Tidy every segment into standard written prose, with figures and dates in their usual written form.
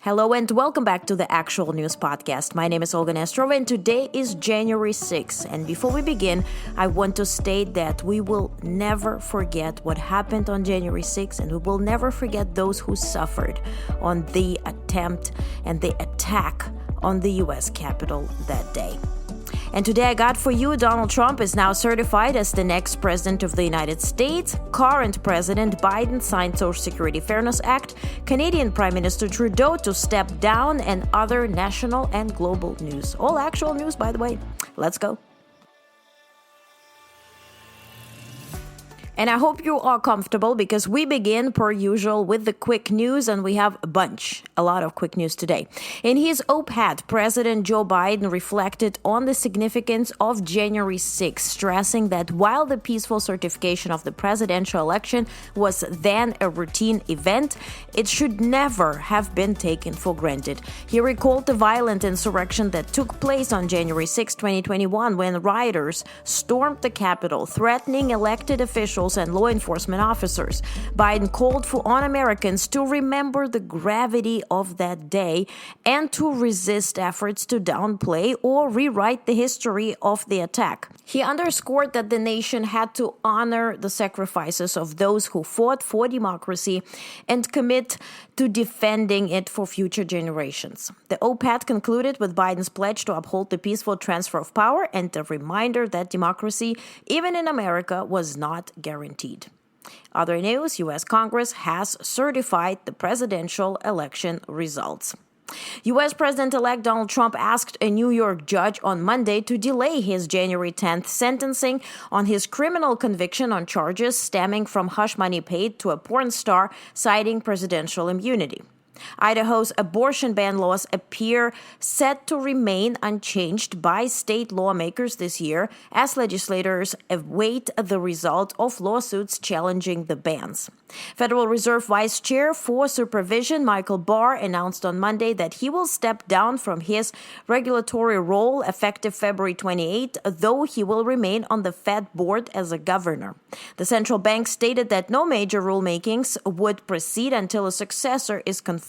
Hello and welcome back to the Actual News Podcast. My name is Onest, and today is January 6th. And before we begin, I want to state that we will never forget what happened on January 6th, and we will never forget those who suffered on the attempt and the attack on the U.S. Capitol that day. And today I got for you, Donald Trump is now certified as the next president of the United States. Current President Biden signed Social Security Fairness Act. Canadian Prime Minister Trudeau to step down, and other national and global news. All actual news, by the way. Let's go. And I hope you are comfortable because we begin, per usual, with the quick news, and we have a lot of quick news today. In his op-ed, President Joe Biden reflected on the significance of January 6th, stressing that while the peaceful certification of the presidential election was then a routine event, it should never have been taken for granted. He recalled the violent insurrection that took place on January 6, 2021, when rioters stormed the Capitol, threatening elected officials and law enforcement officers. Biden called on Americans to remember the gravity of that day and to resist efforts to downplay or rewrite the history of the attack. He underscored that the nation had to honor the sacrifices of those who fought for democracy and commit to defending it for future generations. The op-ed concluded with Biden's pledge to uphold the peaceful transfer of power and a reminder that democracy, even in America, was not guaranteed. Other news, U.S. Congress has certified the presidential election results. U.S. President-elect Donald Trump asked a New York judge on Monday to delay his January 10th sentencing on his criminal conviction on charges stemming from hush money paid to a porn star, citing presidential immunity. Idaho's abortion ban laws appear set to remain unchanged by state lawmakers this year as legislators await the result of lawsuits challenging the bans. Federal Reserve Vice Chair for Supervision Michael Barr announced on Monday that he will step down from his regulatory role effective February 28, though he will remain on the Fed board as a governor. The central bank stated that no major rulemakings would proceed until a successor is confirmed.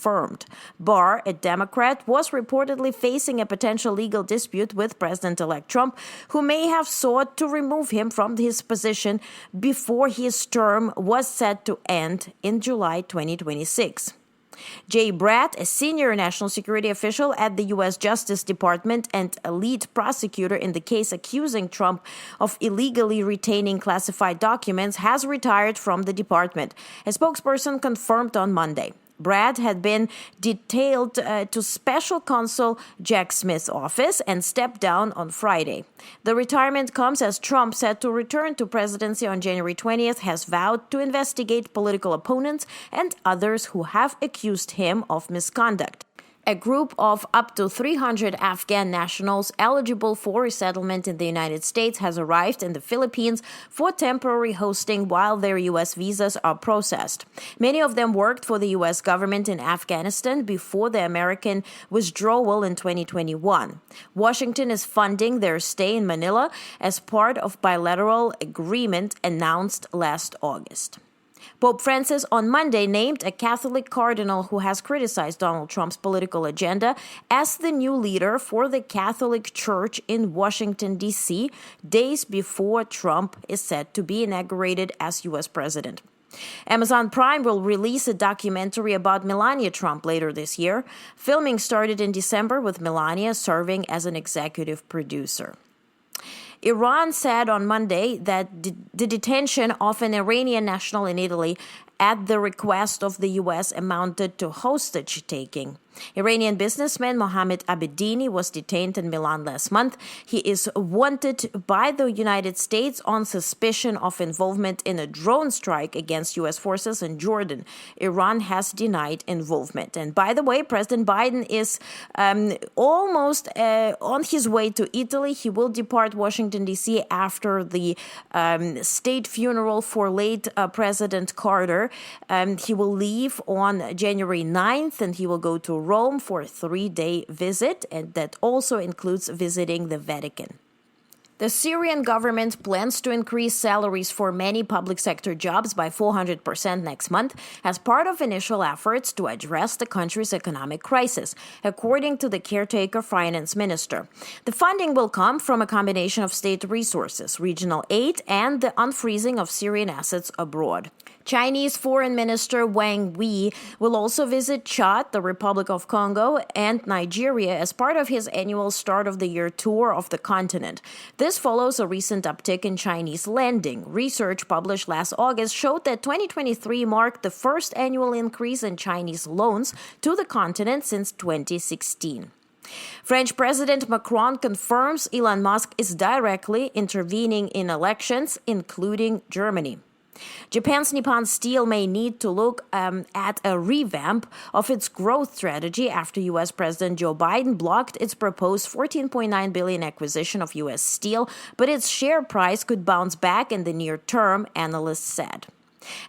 Barr, a Democrat, was reportedly facing a potential legal dispute with President-elect Trump, who may have sought to remove him from his position before his term was set to end in July 2026. Jay Bratt, a senior national security official at the U.S. Justice Department and a lead prosecutor in the case accusing Trump of illegally retaining classified documents, has retired from the department. A spokesperson confirmed on Monday. Brad had been detailed to Special Counsel Jack Smith's office and stepped down on Friday. The retirement comes as Trump, set to return to presidency on January 20th, has vowed to investigate political opponents and others who have accused him of misconduct. A group of up to 300 Afghan nationals eligible for resettlement in the United States has arrived in the Philippines for temporary hosting while their U.S. visas are processed. Many of them worked for the U.S. government in Afghanistan before the American withdrawal in 2021. Washington is funding their stay in Manila as part of bilateral agreement announced last August. Pope Francis on Monday named a Catholic cardinal who has criticized Donald Trump's political agenda as the new leader for the Catholic Church in Washington, D.C., days before Trump is set to be inaugurated as U.S. president. Amazon Prime will release a documentary about Melania Trump later this year. Filming started in December with Melania serving as an executive producer. Iran said on Monday that the detention of an Iranian national in Italy at the request of the U.S. amounted to hostage-taking. Iranian businessman Mohammed Abedini was detained in Milan last month. He is wanted by the United States on suspicion of involvement in a drone strike against U.S. forces in Jordan. Iran has denied involvement. And by the way, President Biden is almost on his way to Italy. He will depart Washington, D.C. after the state funeral for late President Carter. He will leave on January 9th, and he will go to Rome for a 3-day visit, and that also includes visiting the Vatican. The Syrian government plans to increase salaries for many public sector jobs by 400% next month as part of initial efforts to address the country's economic crisis, according to the caretaker finance minister. The funding will come from a combination of state resources, regional aid, and the unfreezing of Syrian assets abroad. Chinese Foreign Minister Wang Yi will also visit Chad, the Republic of Congo, and Nigeria as part of his annual start-of-the-year tour of the continent. This follows a recent uptick in Chinese lending. Research published last August showed that 2023 marked the first annual increase in Chinese loans to the continent since 2016. French President Macron confirms Elon Musk is directly intervening in elections, including Germany. Japan's Nippon Steel may need to look at a revamp of its growth strategy after U.S. President Joe Biden blocked its proposed $14.9 billion acquisition of U.S. steel, but its share price could bounce back in the near term, analysts said.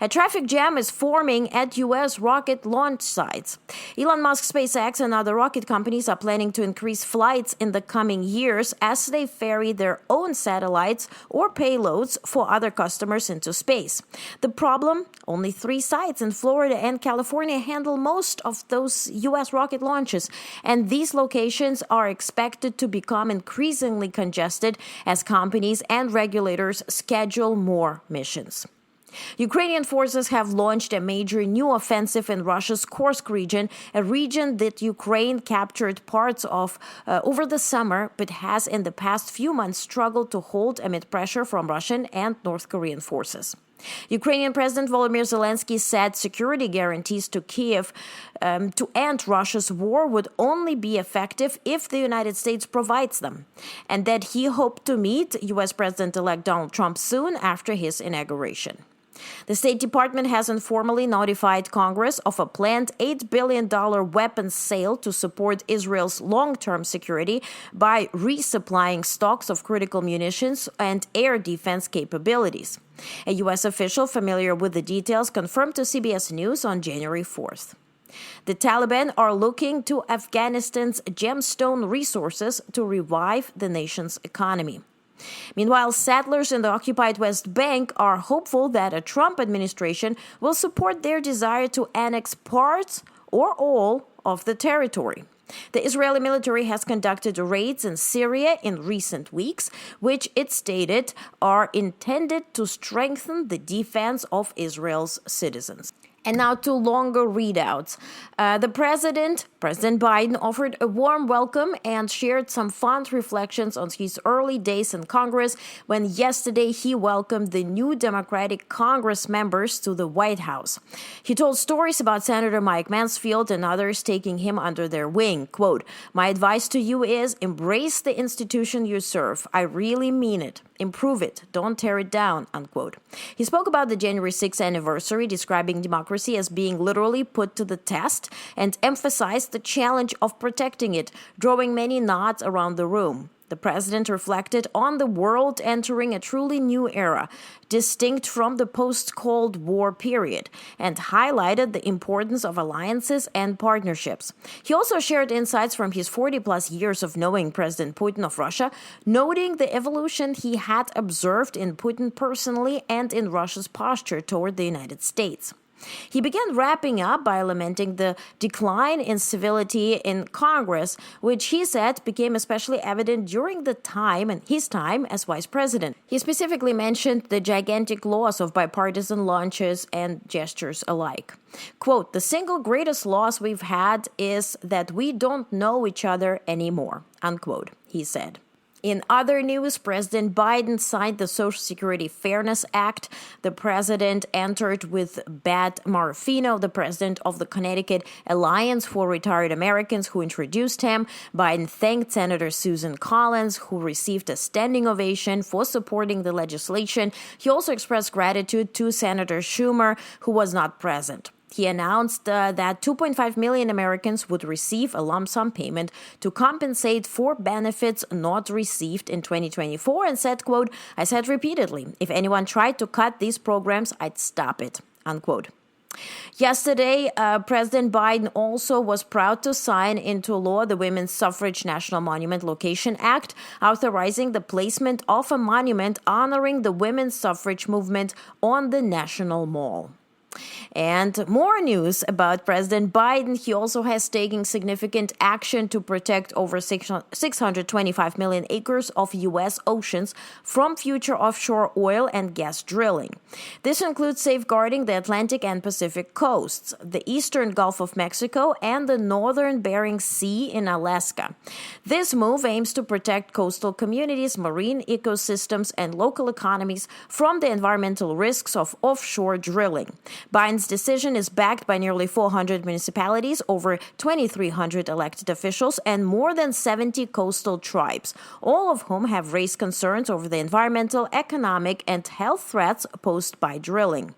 A traffic jam is forming at U.S. rocket launch sites. Elon Musk, SpaceX, and other rocket companies are planning to increase flights in the coming years as they ferry their own satellites or payloads for other customers into space. The problem? Only 3 sites in Florida and California handle most of those U.S. rocket launches, and these locations are expected to become increasingly congested as companies and regulators schedule more missions. Ukrainian forces have launched a major new offensive in Russia's Kursk region, a region that Ukraine captured parts of over the summer, but has in the past few months struggled to hold amid pressure from Russian and North Korean forces. Ukrainian President Volodymyr Zelensky said security guarantees to Kyiv to end Russia's war would only be effective if the United States provides them, and that he hoped to meet U.S. President-elect Donald Trump soon after his inauguration. The State Department has informally notified Congress of a planned $8 billion weapons sale to support Israel's long-term security by resupplying stocks of critical munitions and air defense capabilities. A U.S. official familiar with the details confirmed to CBS News on January 4th. The Taliban are looking to Afghanistan's gemstone resources to revive the nation's economy. Meanwhile, settlers in the occupied West Bank are hopeful that a Trump administration will support their desire to annex parts or all of the territory. The Israeli military has conducted raids in Syria in recent weeks, which it stated are intended to strengthen the defense of Israel's citizens. And now to longer readouts. The President Biden, offered a warm welcome and shared some fond reflections on his early days in Congress when yesterday he welcomed the new Democratic Congress members to the White House. He told stories about Senator Mike Mansfield and others taking him under their wing. Quote, "My advice to you is embrace the institution you serve. I really mean it. Improve it. Don't tear it down," unquote. He spoke about the January 6th anniversary, describing democracy as being literally put to the test, and emphasized the challenge of protecting it, drawing many nods around the room. The president reflected on the world entering a truly new era, distinct from the post-Cold War period, and highlighted the importance of alliances and partnerships. He also shared insights from his 40-plus years of knowing President Putin of Russia, noting the evolution he had observed in Putin personally and in Russia's posture toward the United States. He began wrapping up by lamenting the decline in civility in Congress, which he said became especially evident during his time as vice president. He specifically mentioned the gigantic loss of bipartisan launches and gestures alike. Quote, "The single greatest loss we've had is that we don't know each other anymore," unquote, he said. In other news, President Biden signed the Social Security Fairness Act. The president entered with Bat Marfino, the president of the Connecticut Alliance for Retired Americans, who introduced him. Biden thanked Senator Susan Collins, who received a standing ovation for supporting the legislation. He also expressed gratitude to Senator Schumer, who was not present. He announced that 2.5 million Americans would receive a lump sum payment to compensate for benefits not received in 2024 and said, quote, "I said repeatedly, if anyone tried to cut these programs, I'd stop it," unquote. Yesterday, President Biden also was proud to sign into law the Women's Suffrage National Monument Location Act, authorizing the placement of a monument honoring the women's suffrage movement on the National Mall. And more news about President Biden. He also has taken significant action to protect over 625 million acres of U.S. oceans from future offshore oil and gas drilling. This includes safeguarding the Atlantic and Pacific coasts, the eastern Gulf of Mexico, and the northern Bering Sea in Alaska. This move aims to protect coastal communities, marine ecosystems, and local economies from the environmental risks of offshore drilling. Biden's decision is backed by nearly 400 municipalities, over 2,300 elected officials, and more than 70 coastal tribes, all of whom have raised concerns over the environmental, economic, and health threats posed by drilling.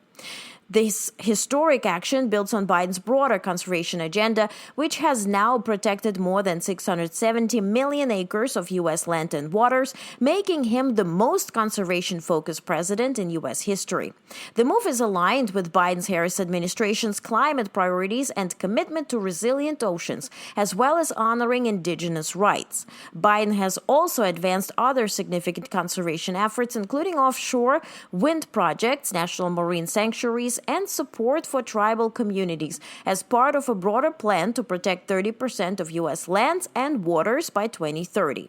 This historic action builds on Biden's broader conservation agenda, which has now protected more than 670 million acres of U.S. land and waters, making him the most conservation-focused president in U.S. history. The move is aligned with Biden's Harris administration's climate priorities and commitment to resilient oceans, as well as honoring indigenous rights. Biden has also advanced other significant conservation efforts, including offshore wind projects, national marine sanctuaries, and support for tribal communities as part of a broader plan to protect 30% of U.S. lands and waters by 2030.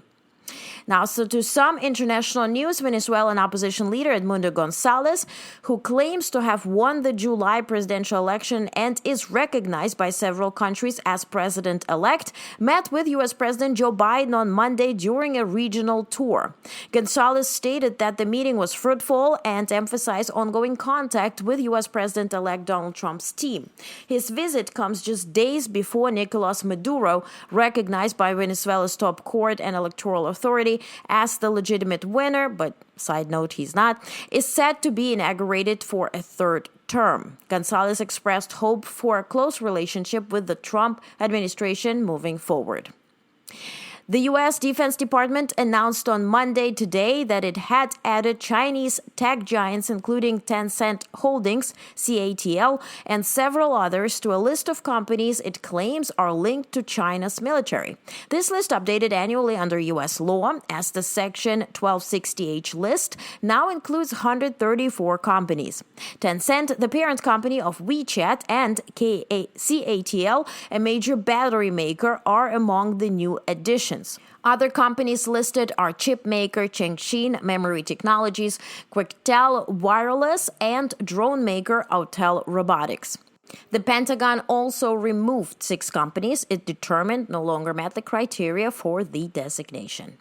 Now, so to some international news, Venezuelan opposition leader Edmundo Gonzalez, who claims to have won the July presidential election and is recognized by several countries as president-elect, met with U.S. President Joe Biden on Monday during a regional tour. Gonzalez stated that the meeting was fruitful and emphasized ongoing contact with U.S. President-elect Donald Trump's team. His visit comes just days before Nicolas Maduro, recognized by Venezuela's top court and electoral authority as the legitimate winner, but side note, he's not, is set to be inaugurated for a third term. Gonzalez expressed hope for a close relationship with the Trump administration moving forward. The U.S. Defense Department announced on Monday today that it had added Chinese tech giants, including Tencent Holdings, CATL, and several others to a list of companies it claims are linked to China's military. This list, updated annually under U.S. law as the Section 1260H list, now includes 134 companies. Tencent, the parent company of WeChat, and CATL, a major battery maker, are among the new additions. Other companies listed are chipmaker Chengxin Memory Technologies, Quectel Wireless, and drone maker Autel Robotics. The Pentagon also removed 6 companies it determined no longer met the criteria for the designation.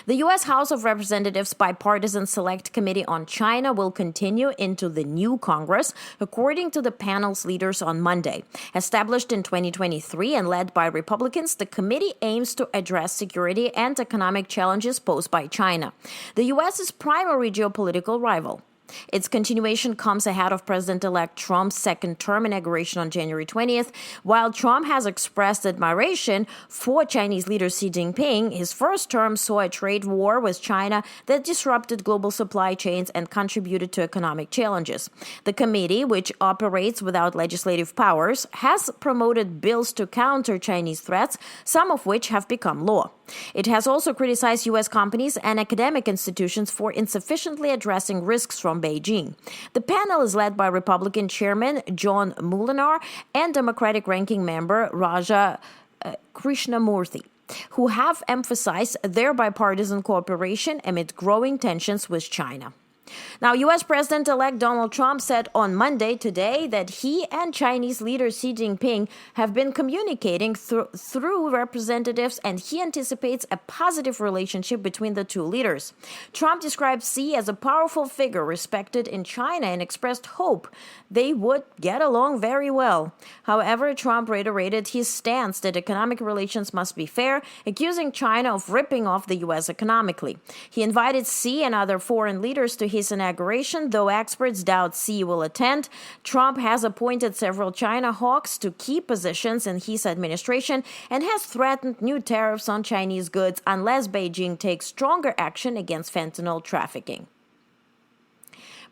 The U.S. House of Representatives Bipartisan Select Committee on China will continue into the new Congress, according to the panel's leaders on Monday. Established in 2023 and led by Republicans, the committee aims to address security and economic challenges posed by China, the U.S.'s primary geopolitical rival. Its continuation comes ahead of President-elect Trump's second-term inauguration on January 20th. While Trump has expressed admiration for Chinese leader Xi Jinping, his first term saw a trade war with China that disrupted global supply chains and contributed to economic challenges. The committee, which operates without legislative powers, has promoted bills to counter Chinese threats, some of which have become law. It has also criticized U.S. companies and academic institutions for insufficiently addressing risks from Beijing. The panel is led by Republican Chairman John Mulinar and Democratic Ranking Member Raja Krishnamurthy, who have emphasized their bipartisan cooperation amid growing tensions with China. Now, U.S. President-elect Donald Trump said on Monday today that he and Chinese leader Xi Jinping have been communicating through representatives, and he anticipates a positive relationship between the two leaders. Trump described Xi as a powerful figure respected in China and expressed hope they would get along very well. However, Trump reiterated his stance that economic relations must be fair, accusing China of ripping off the U.S. economically. He invited Xi and other foreign leaders to his inauguration, though experts doubt Xi will attend. Trump has appointed several China hawks to key positions in his administration and has threatened new tariffs on Chinese goods unless Beijing takes stronger action against fentanyl trafficking.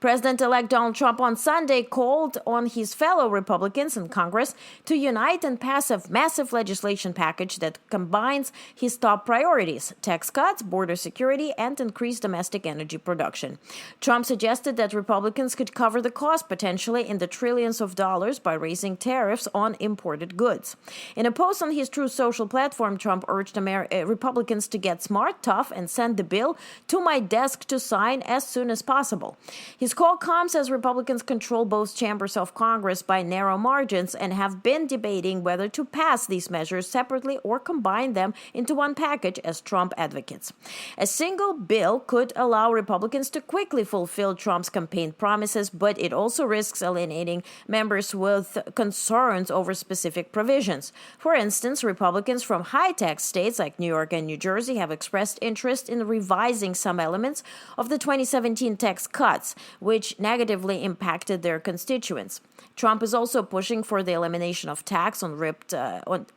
President-elect Donald Trump on Sunday called on his fellow Republicans in Congress to unite and pass a massive legislation package that combines his top priorities: tax cuts, border security, and increased domestic energy production. Trump suggested that Republicans could cover the cost potentially in the trillions of dollars by raising tariffs on imported goods. In a post on his Truth Social platform, Trump urged Republicans to get smart, tough, and send the bill to my desk to sign as soon as possible. His call comes as Republicans control both chambers of Congress by narrow margins and have been debating whether to pass these measures separately or combine them into one package, as Trump advocates. A single bill could allow Republicans to quickly fulfill Trump's campaign promises, but it also risks alienating members with concerns over specific provisions. For instance, Republicans from high-tax states like New York and New Jersey have expressed interest in revising some elements of the 2017 tax cuts, which negatively impacted their constituents. Trump is also pushing for the elimination of tax on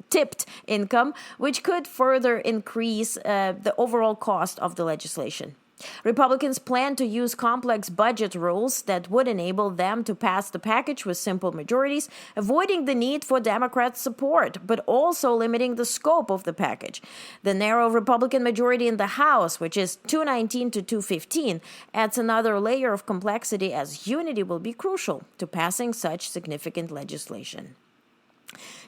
tipped income, which could further increase the overall cost of the legislation. Republicans plan to use complex budget rules that would enable them to pass the package with simple majorities, avoiding the need for Democrat support, but also limiting the scope of the package. The narrow Republican majority in the House, which is 219 to 215, adds another layer of complexity, as unity will be crucial to passing such significant legislation.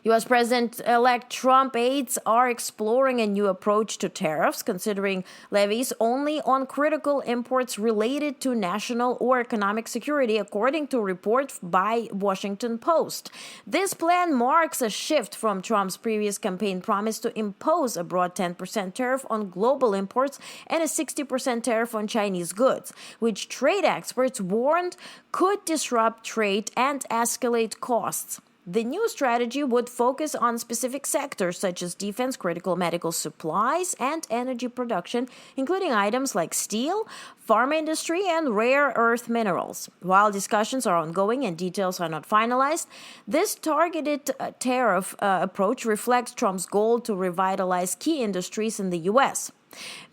U.S. President-elect Trump aides are exploring a new approach to tariffs, considering levies only on critical imports related to national or economic security, according to a report by Washington Post. This plan marks a shift from Trump's previous campaign promise to impose a broad 10% tariff on global imports and a 60% tariff on Chinese goods, which trade experts warned could disrupt trade and escalate costs. The new strategy would focus on specific sectors such as defense, critical medical supplies, and energy production, including items like steel, pharma industry, and rare earth minerals. While discussions are ongoing and details are not finalized, this targeted tariff approach reflects Trump's goal to revitalize key industries in the U.S.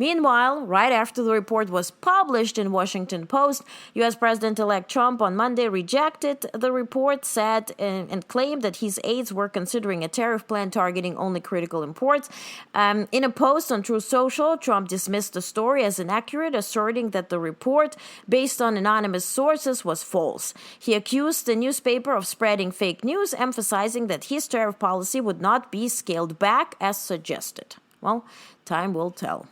Meanwhile, right after the report was published in Washington Post, U.S. President-elect Trump on Monday rejected the report, said and claimed that his aides were considering a tariff plan targeting only critical imports. In a post on Truth Social, Trump dismissed the story as inaccurate, asserting that the report, based on anonymous sources, was false. He accused the newspaper of spreading fake news, emphasizing that his tariff policy would not be scaled back as suggested. Well, time will tell.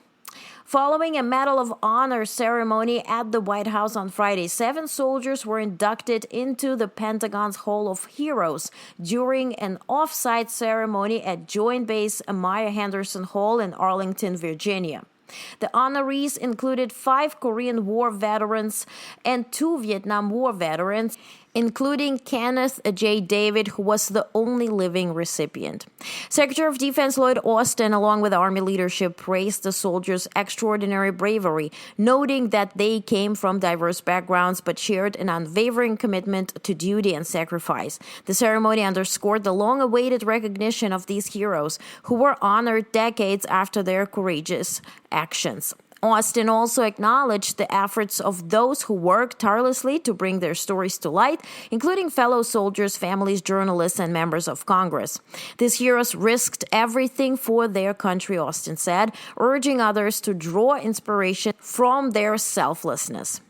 Following a Medal of Honor ceremony at the White House on Friday, 7 soldiers were inducted into the Pentagon's Hall of Heroes during an off-site ceremony at Joint Base Maya Henderson Hall in Arlington, Virginia. The honorees included 5 Korean War veterans and 2 Vietnam War veterans, including Kenneth J. David, who was the only living recipient. Secretary of Defense Lloyd Austin, along with Army leadership, praised the soldiers' extraordinary bravery, noting that they came from diverse backgrounds but shared an unwavering commitment to duty and sacrifice. The ceremony underscored the long-awaited recognition of these heroes, who were honored decades after their courageous actions. Austin also acknowledged the efforts of those who worked tirelessly to bring their stories to light, including fellow soldiers, families, journalists, and members of Congress. These heroes risked everything for their country, Austin said, urging others to draw inspiration from their selflessness.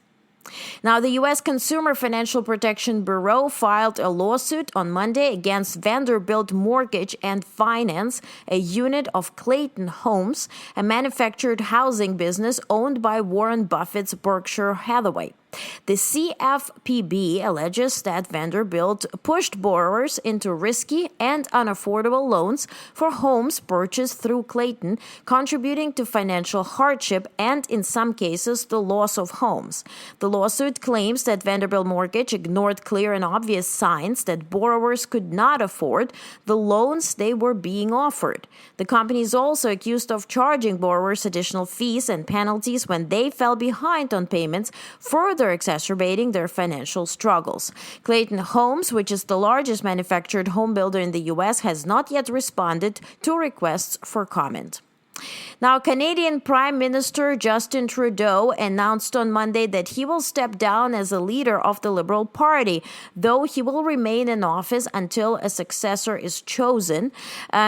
Now, the U.S. Consumer Financial Protection Bureau filed a lawsuit on Monday against Vanderbilt Mortgage and Finance, a unit of Clayton Homes, a manufactured housing business owned by Warren Buffett's Berkshire Hathaway. The CFPB alleges that Vanderbilt pushed borrowers into risky and unaffordable loans for homes purchased through Clayton, contributing to financial hardship and, in some cases, the loss of homes. The lawsuit claims that Vanderbilt Mortgage ignored clear and obvious signs that borrowers could not afford the loans they were being offered. The company is also accused of charging borrowers additional fees and penalties when they fell behind on payments, further exacerbating their financial struggles. Clayton Homes, which is the largest manufactured home builder in the U.S., has not yet responded to requests for comment. Now, Canadian Prime Minister Justin Trudeau announced on Monday that he will step down as a leader of the Liberal Party, though he will remain in office until a successor is chosen.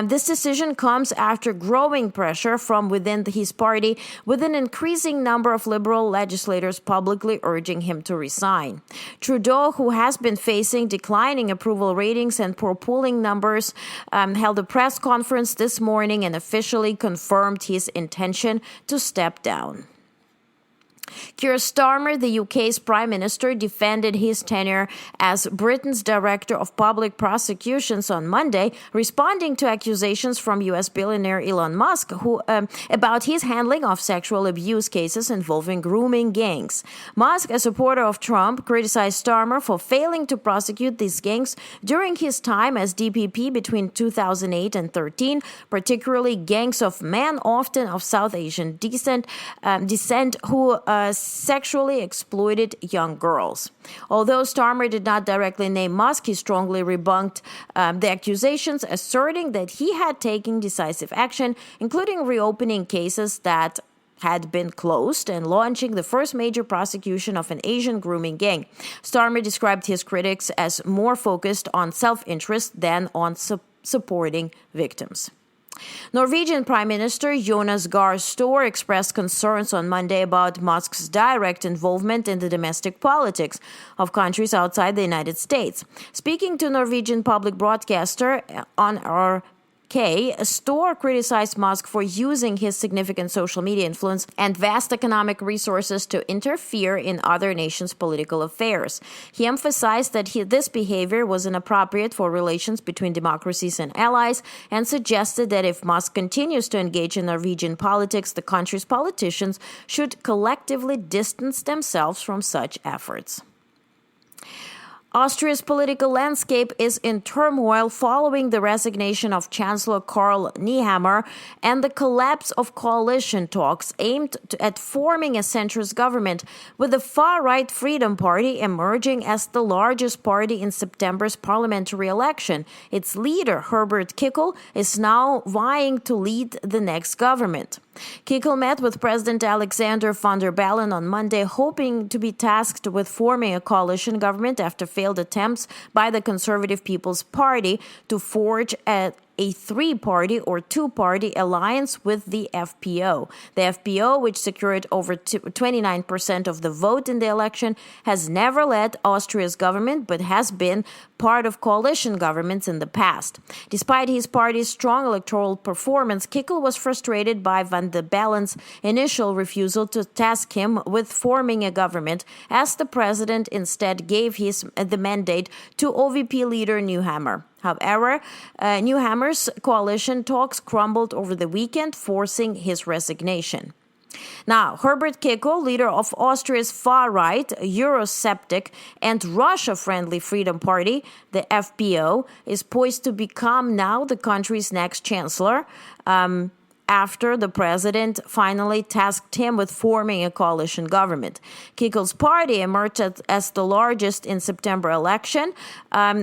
This decision comes after growing pressure from within his party, with an increasing number of Liberal legislators publicly urging him to resign. Trudeau, who has been facing declining approval ratings and poor polling numbers, held a press conference this morning and officially confirmed his intention to step down. Keir Starmer, the UK's Prime Minister, defended his tenure as Britain's Director of Public Prosecutions on Monday, responding to accusations from US billionaire Elon Musk about his handling of sexual abuse cases involving grooming gangs. Musk, a supporter of Trump, criticized Starmer for failing to prosecute these gangs during his time as DPP between 2008 and 2013, particularly gangs of men, often of South Asian descent, who sexually exploited young girls. Although Starmer did not directly name Musk, he strongly rebunked the accusations, asserting that he had taken decisive action, including reopening cases that had been closed and launching the first major prosecution of an Asian grooming gang. Starmer described his critics as more focused on self-interest than on supporting victims. Norwegian Prime Minister Jonas Gahr Store expressed concerns on Monday about Musk's direct involvement in the domestic politics of countries outside the United States. Speaking to Norwegian public broadcaster on Store criticized Musk for using his significant social media influence and vast economic resources to interfere in other nations' political affairs. He emphasized that this behavior was inappropriate for relations between democracies and allies, and suggested that if Musk continues to engage in Norwegian politics, the country's politicians should collectively distance themselves from such efforts. Austria's political landscape is in turmoil following the resignation of Chancellor Karl Nehammer and the collapse of coalition talks aimed at forming a centrist government, with the far-right Freedom Party emerging as the largest party in September's parliamentary election. Its leader, Herbert Kickl, is now vying to lead the next government. Kickl met with President Alexander von der Bellen on Monday, hoping to be tasked with forming a coalition government after failed attempts by the Conservative People's Party to forge a three-party or two-party alliance with the FPO. The FPO, which secured over 29% of the vote in the election, has never led Austria's government but has been part of coalition governments in the past. Despite his party's strong electoral performance, Kickl was frustrated by von der Bellen's initial refusal to task him with forming a government, as the president instead gave the mandate to OVP leader Nehammer. However, Nehammer's coalition talks crumbled over the weekend, forcing his resignation. Now, Herbert Kickl, leader of Austria's far-right, Eurosceptic, and Russia-friendly Freedom Party, the FPO, is poised to become now the country's next chancellor, after the president finally tasked him with forming a coalition government. Kickl's party emerged as the largest in September election,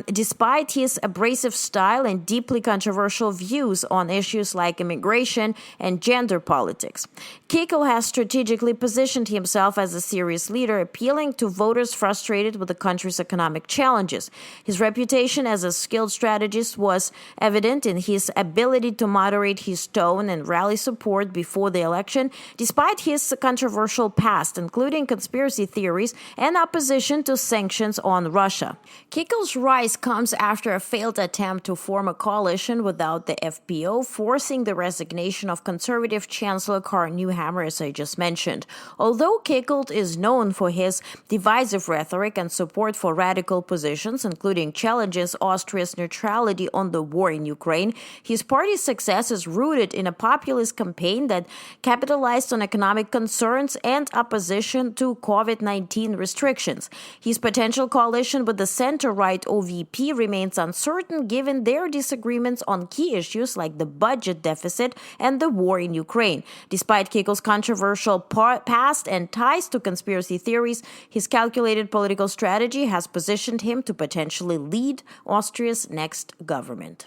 despite his abrasive style and deeply controversial views on issues like immigration and gender politics. Kickl has strategically positioned himself as a serious leader, appealing to voters frustrated with the country's economic challenges. His reputation as a skilled strategist was evident in his ability to moderate his tone and rally support before the election, despite his controversial past, including conspiracy theories and opposition to sanctions on Russia. Kickl's rise comes after a failed attempt to form a coalition without the FPO, forcing the resignation of Conservative Chancellor Karl Nehammer, as I just mentioned. Although Kickl is known for his divisive rhetoric and support for radical positions, including challenges Austria's neutrality on the war in Ukraine, his party's success is rooted in a populist campaign that capitalized on economic concerns and opposition to COVID-19 restrictions. His potential coalition with the center-right OVP remains uncertain given their disagreements on key issues like the budget deficit and the war in Ukraine. Despite Kickl's controversial past and ties to conspiracy theories, his calculated political strategy has positioned him to potentially lead Austria's next government.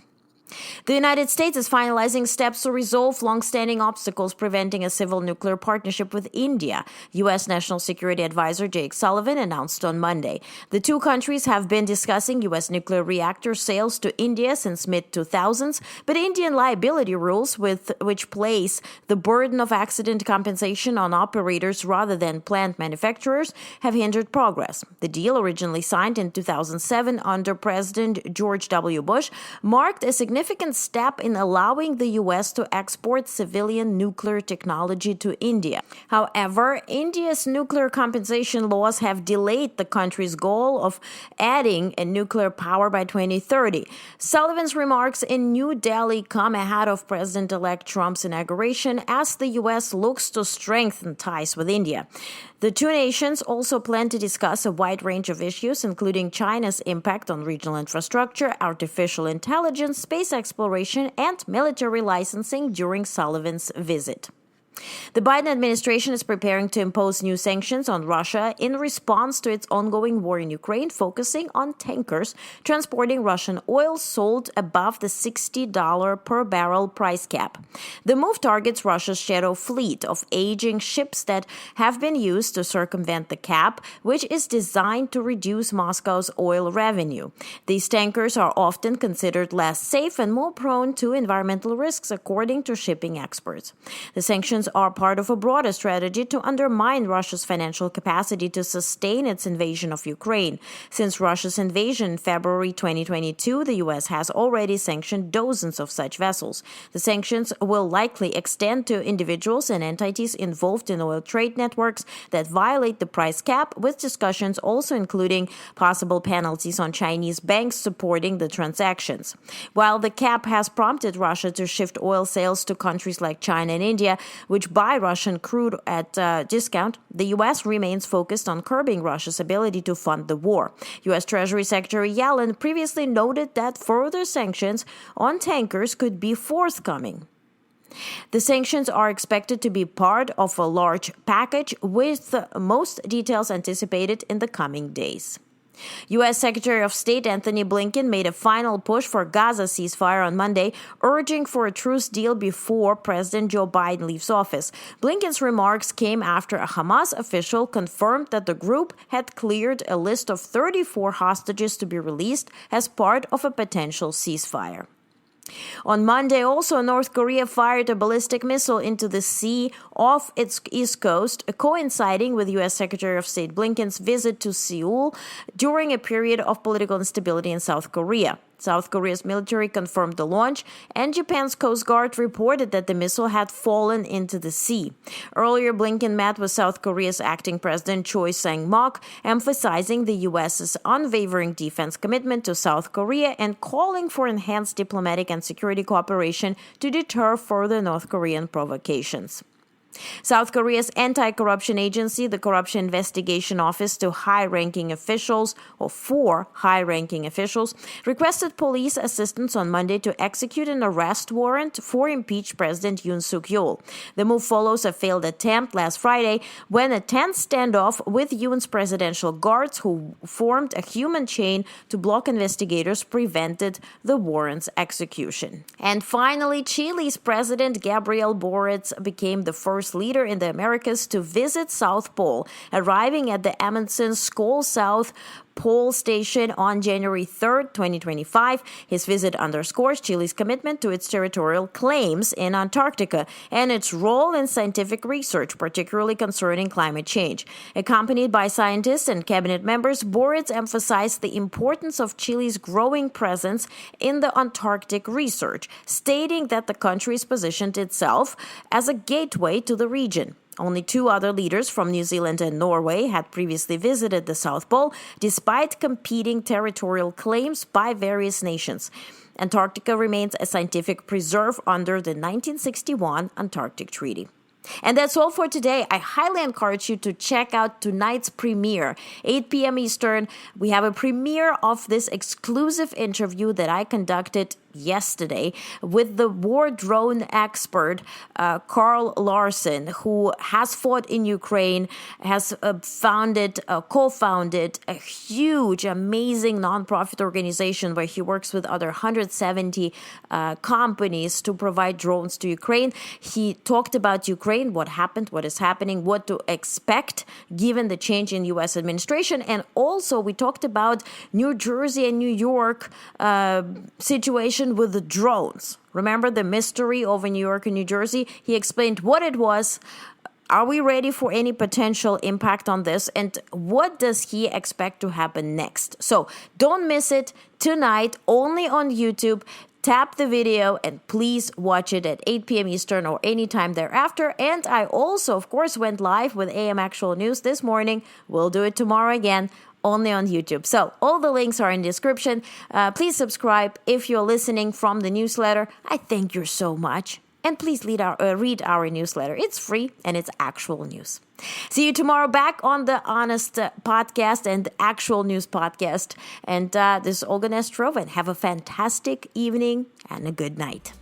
The United States is finalizing steps to resolve long-standing obstacles preventing a civil nuclear partnership with India, U.S. National Security Advisor Jake Sullivan announced on Monday. The two countries have been discussing U.S. nuclear reactor sales to India since mid-2000s, but Indian liability rules, which place the burden of accident compensation on operators rather than plant manufacturers, have hindered progress. The deal, originally signed in 2007 under President George W. Bush, marked a significant step in allowing the U.S. to export civilian nuclear technology to India. However, India's nuclear compensation laws have delayed the country's goal of adding a nuclear power by 2030. Sullivan's remarks in New Delhi come ahead of President-elect Trump's inauguration as the U.S. looks to strengthen ties with India. The two nations also plan to discuss a wide range of issues, including China's impact on regional infrastructure, artificial intelligence, space exploration, and military licensing during Sullivan's visit. The Biden administration is preparing to impose new sanctions on Russia in response to its ongoing war in Ukraine, focusing on tankers transporting Russian oil sold above the $60 per barrel price cap. The move targets Russia's shadow fleet of aging ships that have been used to circumvent the cap, which is designed to reduce Moscow's oil revenue. These tankers are often considered less safe and more prone to environmental risks, according to shipping experts. The sanctions are part of a broader strategy to undermine Russia's financial capacity to sustain its invasion of Ukraine. Since Russia's invasion in February 2022, the U.S. has already sanctioned dozens of such vessels. The sanctions will likely extend to individuals and entities involved in oil trade networks that violate the price cap, with discussions also including possible penalties on Chinese banks supporting the transactions. While the cap has prompted Russia to shift oil sales to countries like China and India, which buy Russian crude at a discount, the U.S. remains focused on curbing Russia's ability to fund the war. U.S. Treasury Secretary Yellen previously noted that further sanctions on tankers could be forthcoming. The sanctions are expected to be part of a large package, with most details anticipated in the coming days. U.S. Secretary of State Antony Blinken made a final push for Gaza ceasefire on Monday, urging for a truce deal before President Joe Biden leaves office. Blinken's remarks came after a Hamas official confirmed that the group had cleared a list of 34 hostages to be released as part of a potential ceasefire. On Monday, also, North Korea fired a ballistic missile into the sea off its east coast, coinciding with U.S. Secretary of State Blinken's visit to Seoul during a period of political instability in South Korea. South Korea's military confirmed the launch, and Japan's Coast Guard reported that the missile had fallen into the sea. Earlier, Blinken met with South Korea's acting president Choi Sang-mok, emphasizing the U.S.'s unwavering defense commitment to South Korea and calling for enhanced diplomatic and security cooperation to deter further North Korean provocations. South Korea's anti-corruption agency, the Corruption Investigation Office for high-ranking officials, requested police assistance on Monday to execute an arrest warrant for impeached President Yoon Suk-yeol. The move follows a failed attempt last Friday when a tense standoff with Yoon's presidential guards, who formed a human chain to block investigators, prevented the warrant's execution. And finally, Chile's President Gabriel Boric became the first leader in the Americas to visit South Pole, arriving at the Amundsen Skoll South Pole Station on January 3, 2025. His visit underscores Chile's commitment to its territorial claims in Antarctica and its role in scientific research, particularly concerning climate change. Accompanied by scientists and cabinet members, Boric emphasized the importance of Chile's growing presence in the Antarctic research, stating that the country's positioned itself as a gateway to the region. Only two other leaders from New Zealand and Norway had previously visited the South Pole, despite competing territorial claims by various nations. Antarctica remains a scientific preserve under the 1961 Antarctic Treaty. And that's all for today. I highly encourage you to check out tonight's premiere, 8 p.m. Eastern. We have a premiere of this exclusive interview that I conducted yesterday with the war drone expert, Carl Larson, who has fought in Ukraine, has co-founded a huge, amazing nonprofit organization where he works with other 170 companies to provide drones to Ukraine. He talked about Ukraine, what happened, what is happening, what to expect given the change in U.S. administration. And also we talked about New Jersey and New York situation with the drones. Remember the mystery over New York and New Jersey? He explained what it was. Are we ready for any potential impact on this? And what does he expect to happen next? So don't miss it tonight, only on YouTube. Tap the video and please watch it at 8 p.m. Eastern or anytime thereafter. And I also, of course, went live with AM Actual News this morning. We'll do it tomorrow again, only on YouTube. So all the links are in the description. Please subscribe if you're listening from the newsletter. I thank you so much. And please read our newsletter. It's free and it's actual news. See you tomorrow back on the Onest podcast and Actual News podcast. And this is Onest. Have a fantastic evening and a good night.